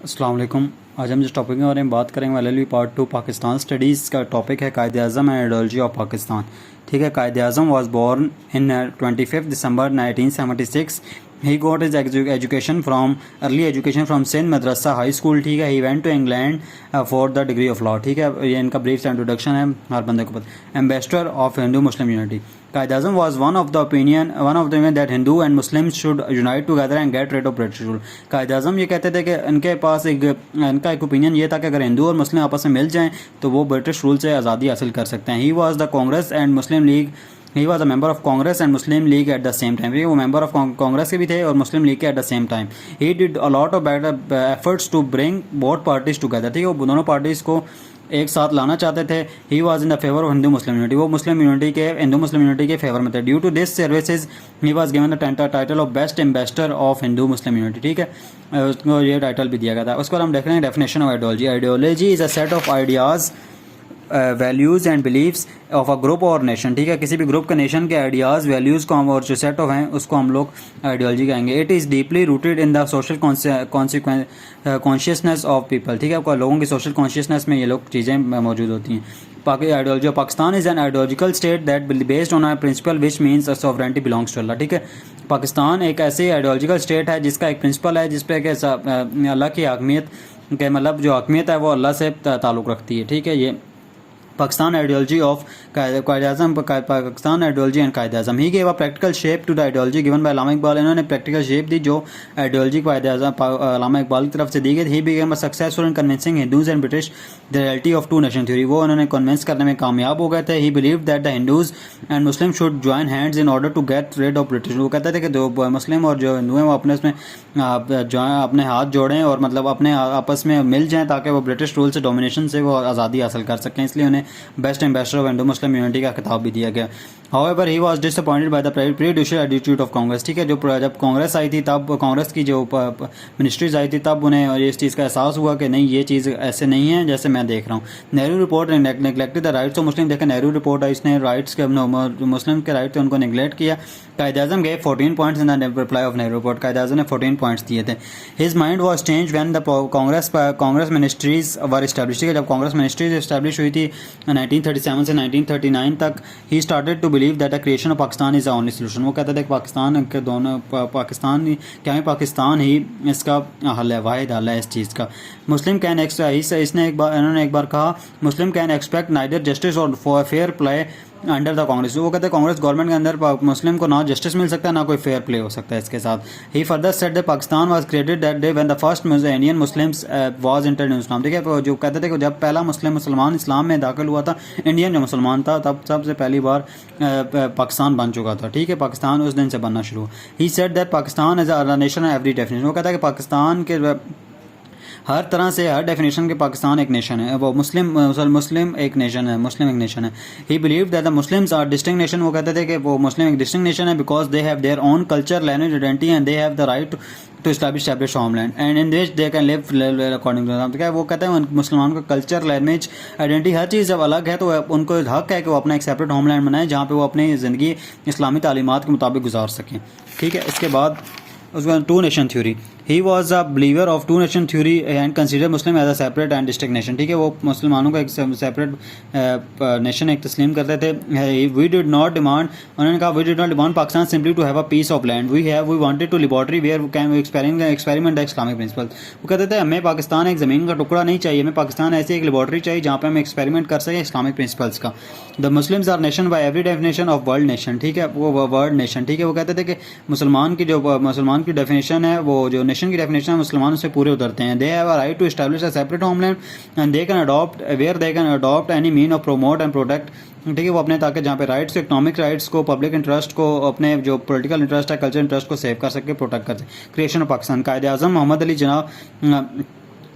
अस्सलाम वालेकुम। आज हम जिस टॉपिक के बारे में बात करेंगे एलएलबी पार्ट 2 पाकिस्तान स्टडीज़ का टॉपिक है Quaid Azam and ideology of Pakistan. ठीक है, Quaid Azam was born in 25 December 1976। He got is education from early education from Sindh Madrasa high school. ठीक है, he went to England for the degree of law. ठीक है, ये इनका ब्रीफ इंट्रोडक्शन है हर बंदे को पता। Ambassador of Hindu Muslim unity. Qaid Azam was one of the opinion that Hindu and Muslims should unite together and get rid of British rule. कायद आज़म ये कहते थे कि इनका एक ओपिनियन ये था कि अगर हिंदू और मुस्लिम आपस में मिल जाएं तो वो ब्रिटिश रूल से आज़ादी हासिल कर सकते हैं। He was the Congress and Muslim League he was a member of Congress and Muslim League at the same time. वो मेंबर ऑफ कांग्रेस के भी थे और मुस्लिम लीग के at the same time. He did a lot of efforts to bring both parties together. ठीक है, वो दोनों पार्टीज़ को एक साथ लाना चाहते थे। He was in the favour of Hindu Muslim unity. वो हिंदू मुस्लिम यूनिटी के फेवर में थे। Due to this services he was given the title of best ambassador of Hindu Muslim unity. ठीक है, उसको ये टाइटल भी दिया गया था। उसको हम देख रहे हैं definition of ideology. Ideology is a set of ideas values and beliefs of a group और नेशन। ठीक है, किसी भी ग्रुप के नेशन के आइडियाज़ वैल्यूज़ को हम और जो सेट ऑफ हैं उसको हम लोग आइडियोलॉजी कहेंगे। It is deeply rooted in the social consciousness of people. ठीक है, लोगों की सोशल कॉन्शियसनेस में ये लोग चीज़ें मौजूद होती हैं। Ideology of Pakistan is an ideological state that based on a principle which means sovereignty belongs to Allah. ठीक है, पाकिस्तान एक ऐसी आइडियोलॉजिकल स्टेट है जिसका एक प्रिंसिपल है जिस पे कि अल्लाह की हकमियत के मतलब जो हकमियत है वो अल्लाह से ताल्लुक़ रखती है। ठीक है, ये Pakistan ideology of Quaid Azam Pakistan ideology and Quaid Azam. He gave a practical shape to the ideology given by Allama Iqbal. इन्होंने प्रैक्टिकल शेप दी जो आइडियोलॉजी कायद आज़म अल्लामा इकबाल की तरफ से दी गई। He became a successful in convincing Hindus and British the reality of two nation theory. वो उन्होंने convince करने में कामयाब हो गए थे। He believe that the Hindus and Muslim should join hands in order to get rid of British. वो कहते थे कि जो मुस्लिम और जो हिंदू हैं वो अपने उसमें अपने हाथ जोड़ें और मतलब अपने आपस में मिल जाएं ताकि वो ब्रिटिश रूल से डोमिनेशन से वो आज़ादी हासिल कर सकें। इसलिए उन्हें best ambassador of Hindu Muslim unity का खिताब भी दिया गया। However, he was disappointed by the prejudicial attitude of Congress। ठीक है, जब कांग्रेस आई थी तब कांग्रेस की जो मिनिस्ट्रीज आई थी तब उन्हें इस चीज़ का एहसास हुआ कि नहीं, ये चीज़ ऐसे नहीं है जैसे मैं देख रहा हूँ। Nehru report neglected the rights of Muslim. देखा, नेहरू रिपोर्ट आई, इसने राइट्स के मुस्लिम के राइट थे उनको नेगलेक्ट किया। कायद आज़म गए 14 points in the reply of Nehru report. Quaid Azam ने 14 पॉइंट्स दिए थे। His mind was change when the Congress ministries were establish. ठीक है, जब कांग्रेस मिनिस्ट्रीज इस्टेब्लिश हुई थी 1937 से 1939 तक, he started to believe that the creation of Pakistan is the only solution. वो कहते थे पाकिस्तान के दोनों पाकिस्तान ही इसका हल है, वाहिद हल है इस चीज़ का। मुस्लिम कैन इन्होंने एक बार कहा मुस्लिम कैन एक्सपेक्ट नाइदर जस्टिस और fair play under the Congress. वो कहते हैं कांग्रेस गवर्नमेंट के अंदर मुस्लिम को ना जस्टिस मिल सकता है ना कोई फेयर प्ले हो सकता है इसके साथ। He further said that Pakistan was created that day when the first Indian Muslims was entered in Islam. ठीक है, जो कहते थे कि जब पहला मुसलमान इस्लाम में दाखिल हुआ था, इंडियन जो मुसलमान था, तब सबसे पहली बार पाकिस्तान बन चुका था। ठीक है, पाकिस्तान उस दिन से बनना शुरू हुआ। He said that Pakistan is a nation every definition. वो कहता है कि पाकिस्तान के हर तरह से हर डेफिनेशन के पाकिस्तान एक नेशन है, वो मुस्लिम एक नेशन है, मुस्लिम एक नेशन है। He believe that the Muslims are distinct nation. वो कहते थे कि वो मुस्लिम एक डिस्टिंक्ट नेशन है because they have their own culture, language, identity and they have the right to establish homeland and in which they can live according to. क्या वो कहते हैं मुसलमानों का कल्चर, लैंग्वेज, आइडेंटिटी हर चीज़ जब अलग है तो उनको हक है कि वो अपना एक सेपरेट होमलैंड बनाए जहाँ पे वो अपनी ज़िंदगी इस्लामी तालीमात के मुताबिक गुजार सकें। ठीक है, इसके बाद उसके बाद two nation theory. He was a believer of two nation theory and consider Muslim as a separate and distinct nation. ठीक है, वो मुसलमानों का एक सेपरेट नेशन एक तस्लीम करते थे। वी डिड नॉट डिमांड, उन्होंने कहा we did not demand Pakistan simply to have a piece of land, we wanted to laboratory where can experiment the Islamic principle. वो कहते थे हमें पाकिस्तान एक ज़मीन का टुकड़ा नहीं चाहिए, हमें पाकिस्तान ऐसी एक लेबॉर्ट्री चाहिए जहाँ पे हम एक्सपेरिमेंट कर सकें इस्लामिक प्रिंसिपल्स का। The Muslims our nation by every definition of world nation. ठीक है, वो वर्ल्ड नेशन। ठीक है, वो कहते थे कि मुसलमान की डेफिनेशन है, वो जो नेशन की डेफिनेशन है मुसलमान उससे पूरे उतरते हैं। They have a right to establish a separate homeland and they can adopt any mean of promote and protect. ठीक है, वो अपने ताकि जहाँ पे राइट्स, इकोनॉमिक राइट्स को, पब्लिक इंटरेस्ट को, अपने जो पॉलिटिकल इंटरेस्ट है, कल्चर इंटरेस्ट को सेव कर सके, प्रोटेक्ट कर सके। Creation of Pakistan. कायद आज़म मोहम्मद अली जनाब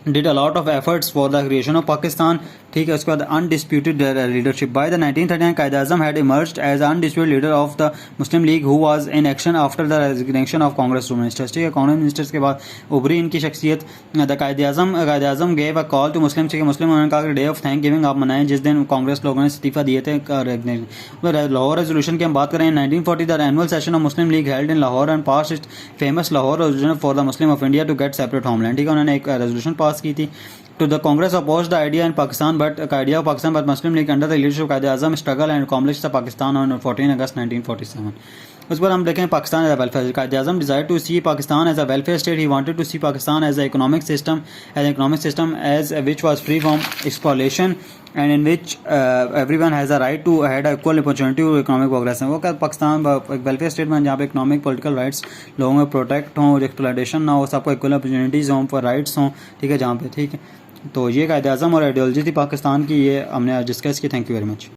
did a lot of efforts for the creation of Pakistan, ठीक है। उसके बाद undisputed leadership by the 1939 Quaid e Azam had emerged as undisputed leader of the Muslim League who was in action after the resignation of Congress ministers, ठीक है। Congress ministers के बाद उभरी इनकी शख्सियत। The Quaid e Azam gave a call to Muslim, ठीक है। मुस्लिम उन्होंने कहा कि डे ऑफ थैंक गिविंग आप मनाएं जिस दिन कांग्रेस लोगों ने इस्तीफा दिए थे। लाहौर रेजोल्यूशन की हम बात करें 1940 the annual session of Muslim League held in Lahore and pass it famous Lahore resolution for the Muslim of India to get separate homeland, ठीक है। उन्होंने एक रेजोल्यूशन पास की थी। To the Congress opposed the idea in Pakistan, but Muslim League under the leadership of Quaid-e-Azam struggled and accomplished the Pakistan on 14 August 1947. उस पर हम देखें Pakistan as a welfare. Quaid-e-Azam desired to see Pakistan as a welfare state. He wanted to see Pakistan as an economic system as which was free from spoliation and in which everyone has a right to had equal opportunity to economic progress. वो क्या पाकिस्तान एक welfare state में जहाँ पे economic political rights लोगों में protect हों, exploitation ना हो, सबको इक्वल अपॉर्चुनिटीज़ हों, फॉर राइट्स हों, ठीक है, जहाँ पे, ठीक है। तो ये कायद-ए-आज़म और आइडियोलॉजी थी पाकिस्तान की, ये हमने आज डिस्कस की। Thank you very much.